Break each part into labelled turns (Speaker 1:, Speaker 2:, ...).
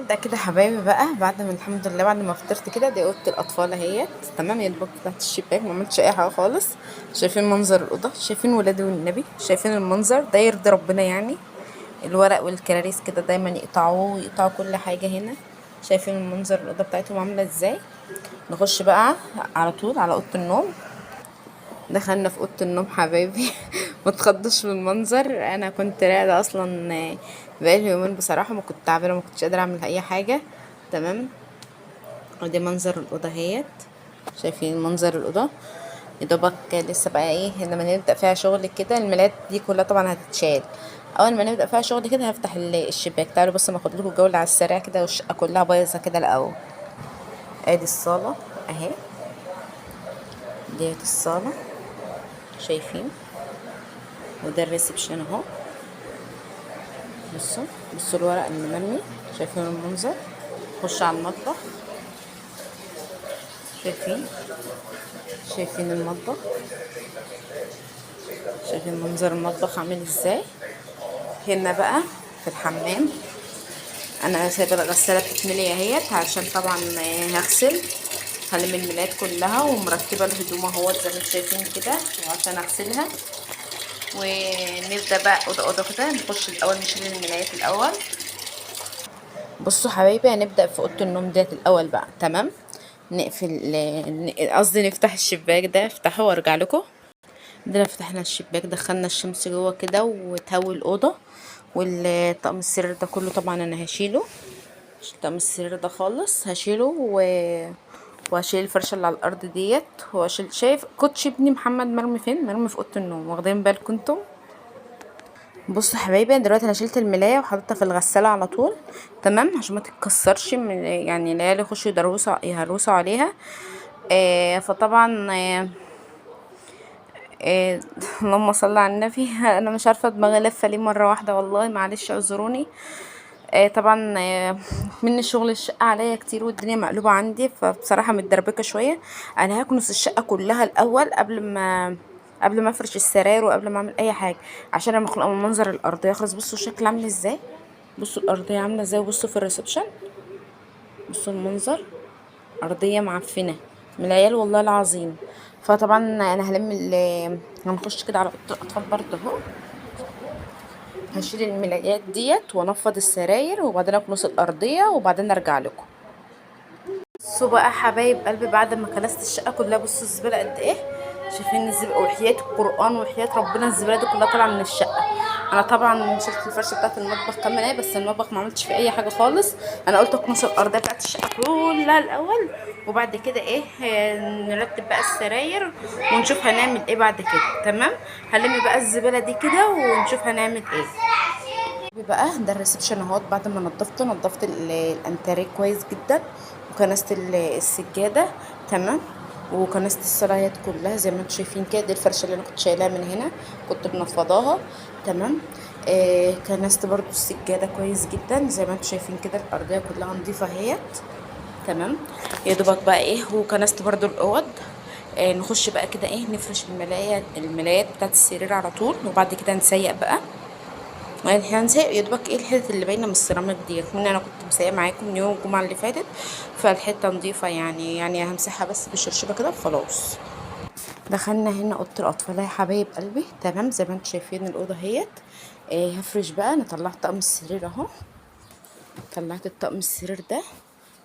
Speaker 1: هنبدأ كده حبايبي بقى بعد ما الحمد لله بعد ما فطرت كده. دي اوضه الاطفال اهيت تمام، يا دوبك فتحت الشباك ما عملتش اي حاجه خالص. شايفين منظر الاوضه؟ شايفين ولادي والنبي؟ شايفين المنظر ده يرضي ربنا يعني. الورق والكراريس كده دايما يقطعوه ويقطعوا كل حاجه هنا. شايفين المنظر الاوضه بتاعتهم عامله ازاي؟ نخش بقى على طول على اوضه النوم. دخلنا في اوضه النوم حبايبي. ما تخضش من المنظر، انا كنت راقده اصلا بقالي يومين بصراحه، ما كنت تعبانه ما كنتش قادره اعمل اي حاجه. تمام. ودي منظر الاوضه اهيت. شايفين منظر الاوضه؟ يا دوبك لسه بقى ايه لما نبدا فيها شغل كده. الملايات دي كلها طبعا هتتشال. اول ما نبدا فيها شغل كده هفتح الشباك. تعالوا بس ناخد لكم جوله على السريع كده، والشقه كلها بايظه كده الاول. ادي الصاله اهي، ديت الصاله شايفين، وده الريسبشن اهو. بصوا بصوا الورق اللي مرمي، شايفين المنظر؟ خش على المطبخ. شايفين؟ شايفين المطبخ؟ شايفين منظر المطبخ عامل ازاي؟ هنا بقى في الحمام انا سايبه الغساله بتتملي اهيت عشان طبعا هغسل. هلم الملايات كلها ومرتبه الهدوم اهوت زي ما انتم شايفين كده عشان اغسلها. ونبدا بقى اوضه اوضه كده. نخش الاول نشيل الملايات الاول. بصوا حبايبي هنبدأ في اوضه النوم ديت الاول بقى. تمام. نقفل، قصدي نفتح الشباك ده. افتحه وارجع لكم. عندنا فتحنا الشباك دخلنا الشمس جوه كده وتهوي الاوضه. والطقم السرير ده كله طبعا انا هشيله. طقم السرير ده خالص هشيله وهشيل الفرشه اللي على الارض ديت. وهشيل، شايف كوتش ابني محمد مرمي فين؟ مرمي في اوضه النوم. واخدين بالكم انتم؟ بصوا حبايبي دلوقتي انا شلت الملايه وحطيتها في الغساله على طول. تمام، عشان ما تتكسرش من يعني العيال يخشوا يهروسوا عليها. فطبعا آه اللهم صل على النبي. انا مش عارفه دماغي لفه ليه مره واحده، والله معلش اعذروني. طبعا من شغل الشقه عليا كتير والدنيا مقلوبه عندي، فبصراحه متدربكه شويه. انا هكنس الشقه كلها الاول قبل ما افرش السراير وقبل ما اعمل اي حاجه، عشان انا مخلوقه من منظر الارضيه خلاص. بصوا الشكل عامل ازاي، بصوا الارضيه عامله ازاي، وبصوا في الريسبشن بصوا المنظر. ارضيه معفنه من العيال والله العظيم. فطبعا انا هنخش كده على اوضه الاطفال برضه اهو. هشيل الملايات ديت وانفض السراير وبعدين اكنس الارضيه وبعدين ارجع لكم. بصوا بقى حبايب قلبي بعد ما كنست الشقه كلها، بصوا الزباله قد ايه. شايفين الزباله؟ وحياه القران وحياه ربنا الزباله دي كلها طالعه من الشقه. انا طبعا شلت الفرشه بتاعت المطبخ كمان ايه، بس المطبخ ما عملتش فيه اي حاجه خالص. انا قلت اكنس الارضيه بتاعت الشقه كلها الاول، وبعد كده ايه نرتب بقى السراير ونشوف هنعمل ايه بعد كده. تمام. هلم بقى الزباله دي كده ونشوف هنعمل ايه بقى. ده الريسبشن اهوت. بعد ما نضفت الانتريه كويس جدا، وكنست السجاده. تمام. وكنست السرايات كلها زي ما انتم شايفين كده. دي الفرشه اللي انا كنت شايلاها من هنا، كنت منفضاها. تمام. كنست برضو السجاده كويس جدا زي ما انتم شايفين كده. الارضيه كلها نظيفه اهيت. تمام. يا دوبك بقى ايه، وكنست برضو الاوض. نخش بقى كده ايه نفرش الملايات بتاعت السرير على طول، وبعد كده نسيق بقى. هنسيق يا دوبك ايه الحتت اللي باينه من السيراميك ديت. من انا كنت مسيقه معاكم من يوم الجمعه اللي فاتت، فالحته نظيفه يعني همسحها بس بالشرشبه كده وخلاص. دخلنا هنا اوضه الاطفال يا حبايب قلبي. تمام زي ما انتم شايفين الاوضه اهيت. هفرش بقى. انا طلعت طقم السرير اهو، طلعت الطقم السرير ده.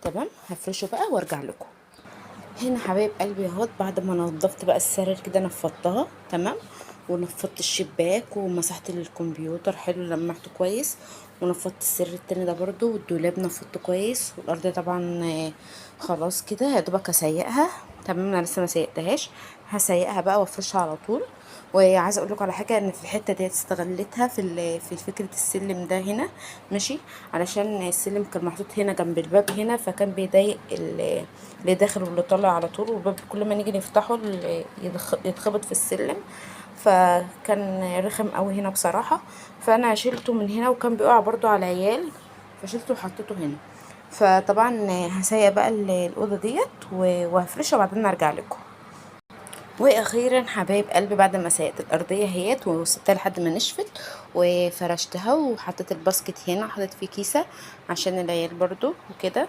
Speaker 1: تمام. هفرشه بقى وارجع لكم. هنا حبايب قلبي اهوت. بعد ما نضفت بقى السراير كده نفضتها. تمام. ونفضت الشباك ومسحت الكمبيوتر حلو لمعته كويس. ونفضت السرير التاني ده برضو، والدولاب نفضته كويس. والارض طبعا خلاص كده يا دوبك هسيقها. تمام. انا لسه ما سيقتهاش، هسيقها بقى وافرشها على طول. وعايزه اقول لكم على حاجه، ان في الحته ديت استغلتها في فكره السلم ده هنا. ماشي. علشان السلم كان محطوط هنا جنب الباب هنا، فكان بيضايق اللي داخل واللي طالع على طول. والباب كل ما نيجي نفتحه يتخبط في السلم، فكان رخم قوي هنا بصراحه. فانا شلته من هنا، وكان بيقع برضو على العيال، فشلته وحطيته هنا. فطبعا هسيق بقى الاوضه ديت وهفرشها وبعدين ارجع لكم. واخيرا حبايب قلبي بعد ما سيقت الارضيه اهيت وسبتها لحد ما نشفت وفرشتها وحطيت الباسكت هنا، حطيت فيه كيسه عشان العيال برضو وكده.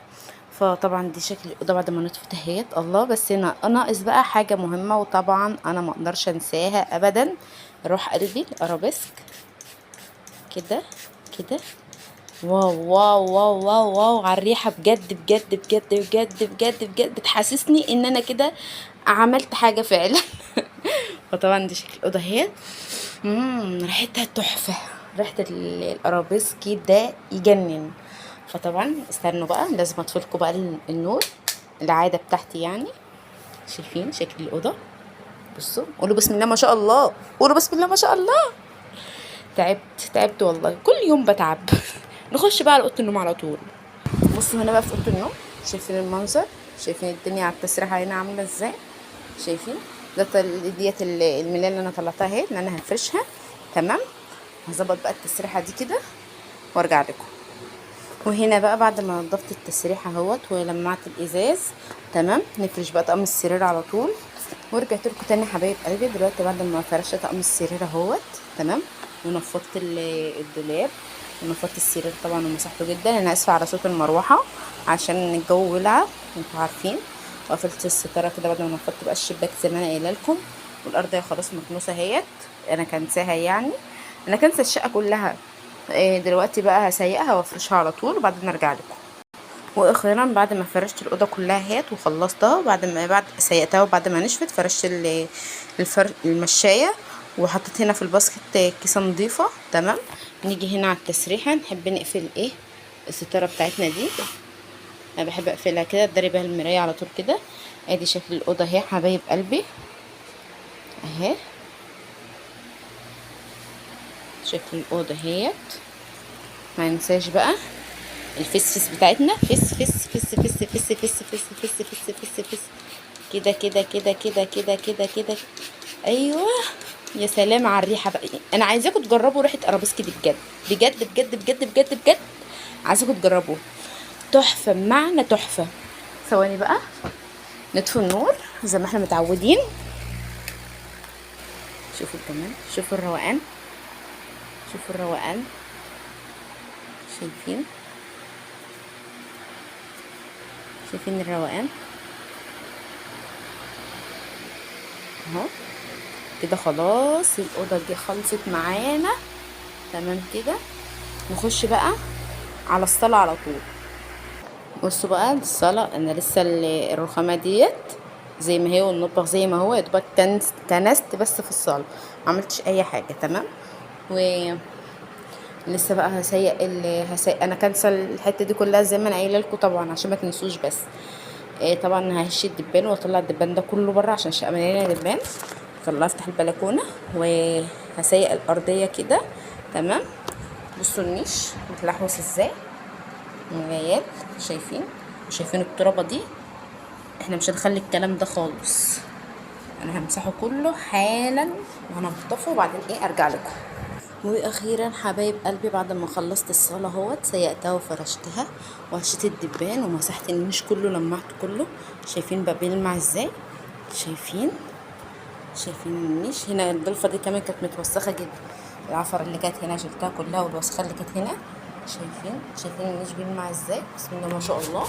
Speaker 1: فطبعا دي شكل الاوضه بعد ما نطفت اهيت. الله، بس ناقص بقى حاجه مهمه وطبعا انا ما اقدرش انساها ابدا. روح قلبي الارابيسك كده كده. واو واو واو واو واو على الريحة، بجد بجد بجد بجد بجد بجد بتحسسني ان انا كده عملت حاجة فعلا. فطبعا دي شكل الأوضة اهي. ريحتها تحفة، ريحة الارابيسكي ده يجنن. فطبعا استنوا بقى، لازم اطفلكوا بقى النور العادة بتاعتي يعني. شايفين شكل الأوضة؟ بصوا، قولوا بسم الله ما شاء الله، قولوا بسم الله ما شاء الله. تعبت والله، كل يوم بتعب. نخش بقى على اوضه النوم على طول. بصوا هنا بقى في اوضه النوم، شايفين المنظر؟ شايفين الدنيا على التسريحه هنا عامله ازاي؟ شايفين ديت الملايه اللي انا طلعتها اهي اللي انا هفرشها. تمام، هظبط بقى التسريحه دي كده وارجع لكم. وهنا بقى بعد ما نضفت التسريحه اهوت ولمعت الازاز، تمام، نفرش بقى طقم السرير على طول. ورجعت لكم تاني حبايب قلبي دلوقتي بعد ما فرشت طقم السرير اهوت. تمام، ونفضت الدولاب ونفضت السرير طبعا ومسحته جدا. انا اسفه على صوت المروحه عشان الجو ولع انتوا عارفين. وقفلت الستاره كده بعد ما نفضت بقى الشباك زي ما انا قايله لكم. والارضيه خلاص مكنوسه اهيت، انا كنساها يعني، انا كنسه الشقه كلها. دلوقتي بقى هسيقها وافرشها على طول وبعدين ارجع لكم. واخيرا بعد ما فرشت الاوضه كلها هات وخلصتها، بعد سيقتها وبعد ما نشفت فرشت المشايه وحطيت هنا في الباسكت كيسه نظيفه. تمام، نيجي هنا على التسريحه نحب نقفل الستاره بتاعتنا دي. انا بحب اقفلها كده اداري بيها المرايه على طول كده. ادي شكل الاوضه اهي حبايب قلبي اهي. شكل الاوضه اهيت. ما ننساش بقى الفسفس بتاعتنا، فس فس فس فس فس فس فس فس فس فس فس كده كده كده كده كده كده كده. ايوه، يا سلام على الريحه بقى. انا عايزاكم تجربوا ريحه ارابيسكي دي بجد بجد بجد بجد بجد بجد. عايزاكم تجربوا، تحفه بمعنى تحفه. ثواني بقى نطفي النور زي ما احنا متعودين. شوفوا الجمال، شوفوا الروقان، شوفوا الروقان. شايفين؟ شايفين الروقان اهو كده. خلاص الاوضه دي خلصت معانا. تمام كده، نخش بقى على الصاله على طول. بصوا بقى الصاله، انا لسه الرخامه ديت زي ما هي والمطبخ زي ما هو، يا دوبك كنست بس في الصاله، ما عملتش اي حاجه. تمام، و لسه بقى هسيق انا كنسل الحته دي كلها زي ما انا قايله لكم طبعا عشان ما تنسوش. بس طبعا ههش الدبان واطلع الدبان ده كله بره عشان الشقه مليانه دبان. طلع افتح البلكونه وهسيق الارضيه كده. تمام، بصوا النيش متلحوس ازاي العيال، شايفين الترابه دي؟ احنا مش هنخلي الكلام ده خالص، انا همسحه كله حالا وهنضفه وبعدين ارجع لكم. واخيرا حبايب قلبي بعد ما خلصت الصاله اهوت سيقتها وفرشتها وهشيت الدبان ومسحت النيش كله، لمعته كله. شايفين بقى بيلمع ازاي؟ شايفين النيش هنا؟ الضلفه دي كمان كانت متوسخه جدا، العفره اللي كانت هنا شلتها كلها والوسخه اللي كانت هنا. شايفين النيش بيلمع ازاي؟ بسم الله ما شاء الله.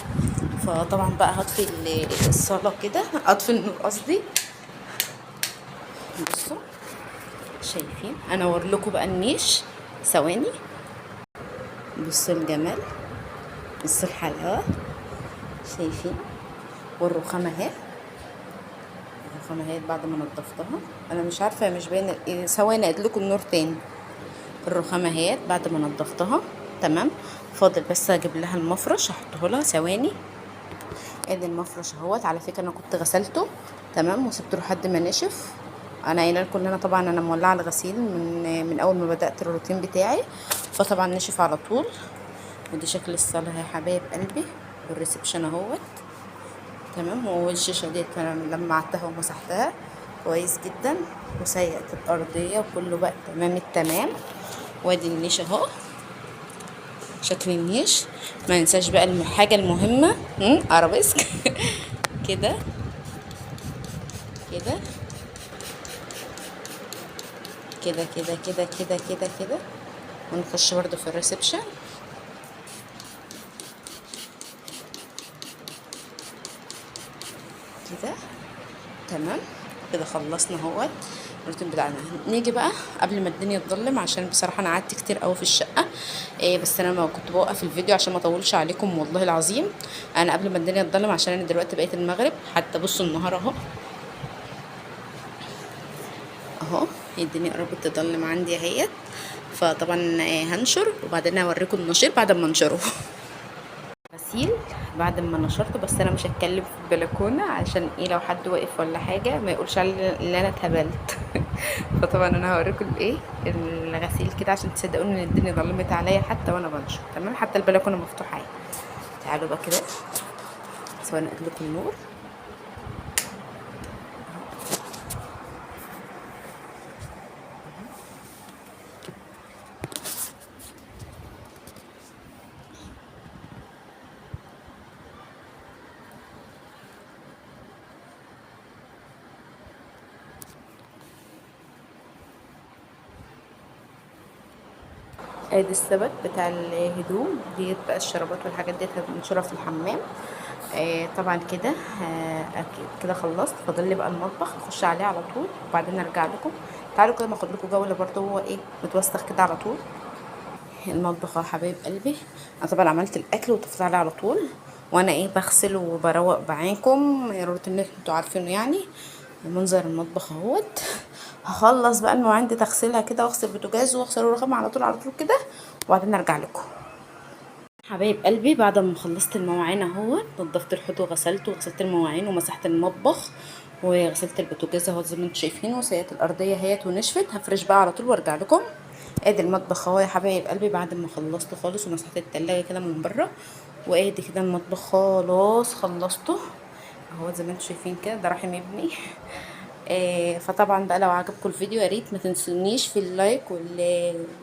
Speaker 1: فطبعا بقى هطفي الصاله كده، اطفي النور قصدي. بصوا شايفين، انا اوريلكوا بقى النيش ثواني. بصوا الجمال، بصوا الحلاوه. شايفين؟ والرخامه اهي، الرخامه اهي بعد ما نضفتها. انا مش عارفه مش باين ثواني ادلكم النور تاني. الرخامه اهي بعد ما نضفتها. تمام، فاضل بس اجيب لها المفرش احطه لها. ثواني، ادي المفرش اهوت. على فكره انا كنت غسلته تمام وسبته لحد ما نشف. انا قايله لكم ان انا طبعا انا مولعه الغسيل من اول ما بدات الروتين بتاعي، فطبعا نشف على طول. ودي شكل الصاله يا حبايب قلبي والريسبشن اهوت. تمام، والشاشه ديت انا لمعتها ومسحتها كويس جدا وسيقت الارضيه وكله بقى تمام التمام. وادي النيش اهو، شكل النيش. ما ننساش بقى الحاجه المهمه ارابيسك. كده كده كده كده كده كده كده كده. ونخش برضو في الريسبشن كده. تمام كده خلصنا اهوت الروتين بتاعنا. نيجي بقى قبل ما الدنيا تضلم، عشان بصراحه انا قعدت كتير قوي في الشقه. بس انا ما كنت بوقف الفيديو عشان ما اطولش عليكم والله العظيم. انا قبل ما الدنيا تضلم، عشان انا دلوقتي بقيت المغرب، حتى بصوا النهار اهو اهو. الدنيا قربت تضلم عندي اهيت. فطبعا هنشر وبعدين هوريكم النشير بعد ما انشره. غسيل بعد ما نشرته، بس انا مش هتكلم في البلكونه عشان ايه، لو حد واقف ولا حاجه ما يقولش علي ان انا اتهبلت. فطبعا انا هوريكم الايه الغسيل كده، عشان تصدقوني ان الدنيا ظلمت عليا حتى وانا بنشر. تمام حتى البلكونه مفتوحه اهي. تعالوا بقى كده سواء نقل لكم النور. ادي الثبت بتاع الهدوم ديت بقى، الشرابات والحاجات ديت هنشرها في الحمام. طبعا كده كده خلصت. فاضل لي بقى المطبخ اخش عليه على طول وبعدين ارجع لكم. تعالوا كده ناخد لكم جوله برضه، هو ايه متوسخ كده على طول. المطبخ يا حبايب قلبي، انا طبعا عملت الاكل وطفيت عليه على طول، وانا ايه بغسل وبروق معاكم الروتين اللي انتوا عارفينه يعني. منظر المطبخ اهوت. هخلص بقى المواعين دي تغسلها كده، واغسل البوتاجاز واغسل الرخام على طول على طول كده، وبعدين ارجع لكم. حبايب قلبي بعد ما خلصت المواعين اهو، نضفت الحوض وغسلته وغسلت المواعين ومسحت المطبخ وغسلت البوتاجاز اهو زي ما انتم شايفين، وسيات الارضيه اهيت ونشفت. هفرش بقى على طول وارجع لكم. ادي المطبخ اهو يا حبايب قلبي بعد ما خلصت خالص ومسحت التلاجة كده من بره. وادي كده المطبخ خلاص خلصته اهو زي ما انتم شايفين كده. ده رحم ابني. فطبعا بقى لو عجبكم الفيديو يا ريت ما تنسونيش في اللايك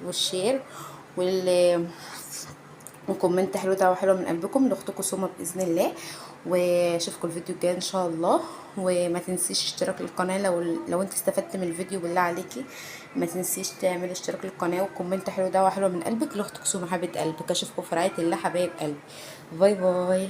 Speaker 1: والشير وال وكومنت حلو ده وحلو من قلبكم لاختكم سومة باذن الله. واشوفكم الفيديو الجاي ان شاء الله. وما تنسيش اشتراك القناه لو انت استفدت من الفيديو بالله عليكي. ما تنسيش تعمل اشتراك للقناه وكومنت حلو ده وحلو من قلبك لاختك سومة حبيبه قلبك. اشوفكم في رعايه الله حبايب قلبي. باي باي.